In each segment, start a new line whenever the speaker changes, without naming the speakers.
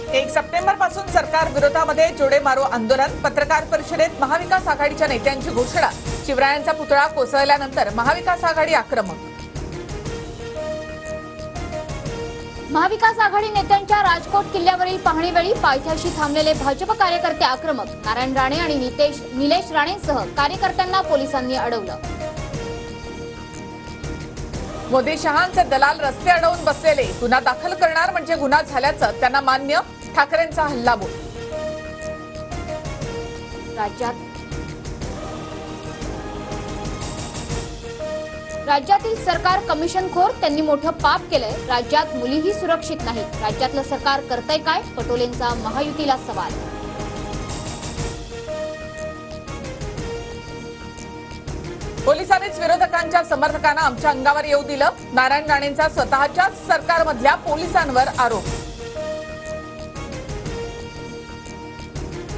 1 September पासून सरकार विरोधामध्ये जोडे मारो आंदोलन। पत्रकार परिषदेत महाविकास आघाडीच्या नेत्यांची घोषणा। शिवरायांचा पुतळा कोसळल्यानंतर महाविकास आघाडी आक्रमक।
महाविकास आघाडी नेत्यांच्या राजकोट किल्ल्यावरील पाहणीवेळी पायथ्याशी थांबलेले भाजप कार्यकर्ते आक्रमक। नारायण राणे आणि निलेश राणेंसह कार्यकर्त्यांना पोलिसांनी अडवलं।
मोदी शहांचे दलाल रस्ते अडवून बसलेले। गुन्हा दाखल करणार म्हणजे गुन्हा झाल्याचं त्यांना मान्य। ठाकरेंचा हल्लाबोल।
राज्यातील सरकार कमिशनखोर, त्यांनी मोठं पाप केलंय। राज्यात मुलीही सुरक्षित नाहीत। राज्यातलं सरकार करतंय काय? पटोलेंचा महायुतीला सवाल।
पोलिसांनीच विरोधकांच्या समर्थकांना आमच्या अंगावर येऊ दिलं। नारायण राणेंचा स्वतःच्याच सरकारमधल्या पोलिसांवर आरोप।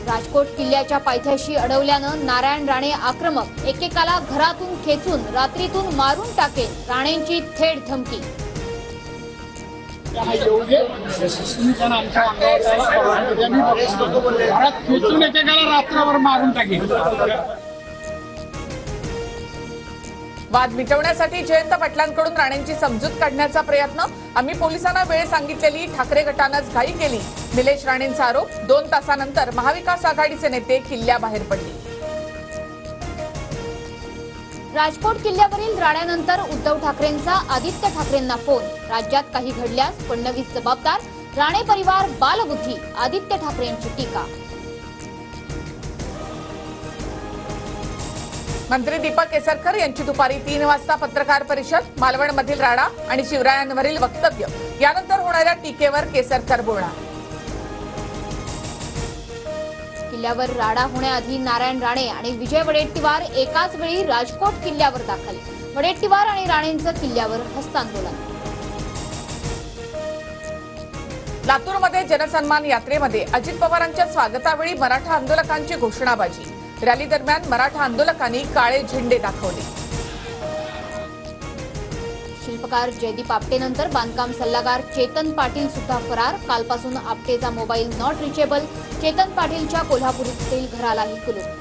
राजकोट किल्ल्याच्या पायथ्याशी अडवल्यानं नारायण राणे आक्रमक। एकेकाला घरातून खेचून रात्रीतून मारून टाकेल, राणेंची थेट धमकी।
रात्रभर मारून टाकेल।
वाद मिटवण्यासाठी जयंत पाटलांकडून राणेंची समजूत काढण्याचा प्रयत्न। आम्ही पोलिसांना वेळ सांगितलेली, ठाकरे गटानंच घाई केली। निलेश राणेंचा आरोप। 2 तासानंतर महाविकास आघाडीचे नेते किल्ल्याबाहेर पडले।
राजकोट किल्ल्यावरील राण्यानंतर उद्धव ठाकरेंचा आदित्य ठाकरेंना फोन। राज्यात काही घडल्यास फडणवीस जबाबदार, राणे परिवार बालबुद्धी, आदित्य ठाकरेंची टीका।
मंत्री दीपक केसरकर यांची दुपारी 3 वाजता पत्रकार परिषद। मालवणमधील राडा आणि शिवरायांवरील वक्तव्य, यानंतर होणाऱ्या टीकेवर केसरकर बोलणार।
किल्ल्यावर राडा होण्याआधी नारायण राणे आणि विजय वडेट्टीवार एकाच वेळी राजकोट किल्ल्यावर दाखल। वडेट्टीवार आणि राणेंचं किल्ल्यावर हस्तांदोलन।
लातूरमध्ये जनसन्मान यात्रेमध्ये अजित पवारांच्या स्वागतावेळी मराठा आंदोलकांची घोषणाबाजी। रॅली दरम्यान मराठा आंदोलकांनी काळे झेंडे दाखवले।
शिल्पकार जयदीप आपटेनंतर बांधकाम सल्लागार चेतन पाटील सुद्धा फरार। कालपासून आपटेचा मोबाईल नॉट रिचेबल। चेतन पाटीलच्या कोल्हापूरातील घरालाही कुलूप।